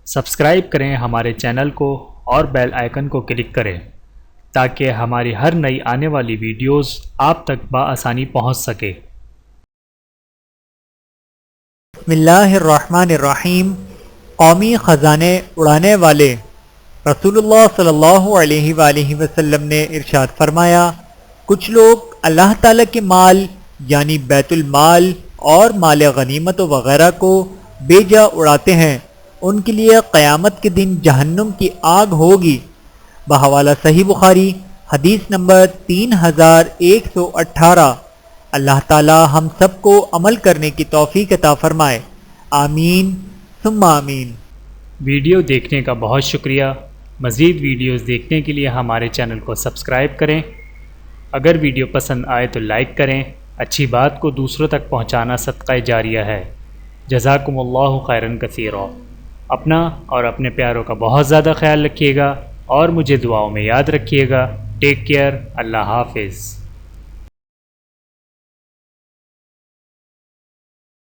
Subscribe کریں ہمارے channel کو اور بیل آئیکن کو کلک کریں تاکہ ہماری ہر نئی آنے والی ویڈیوز آپ تک بآسانی پہنچ سکے۔ بسم اللہ الرحمن الرحیم۔ قومی خزانے اڑانے والے رسول اللہ صلی اللہ علیہ وآلہ وسلم نے ارشاد فرمایا، کچھ لوگ اللہ تعالیٰ کے مال یعنی بیت المال اور مال غنیمت وغیرہ کو بے جا اڑاتے ہیں، ان کے لیے قیامت کے دن جہنم کی آگ ہوگی۔ بحوالہ صحیح بخاری، حدیث نمبر 3118۔ اللہ تعالی ہم سب کو عمل کرنے کی توفیق عطا فرمائے، آمین ثم آمین۔ ویڈیو دیکھنے کا بہت شکریہ۔ مزید ویڈیوز دیکھنے کے لیے ہمارے چینل کو سبسکرائب کریں۔ اگر ویڈیو پسند آئے تو لائک کریں۔ اچھی بات کو دوسروں تک پہنچانا صدقہ جاریہ ہے۔ جزاکم اللہ خیرا کثیرا۔ اپنا اور اپنے پیاروں کا بہت زیادہ خیال رکھیے گا اور مجھے دعاؤں میں یاد رکھیے گا۔ Take care. اللہ حافظ۔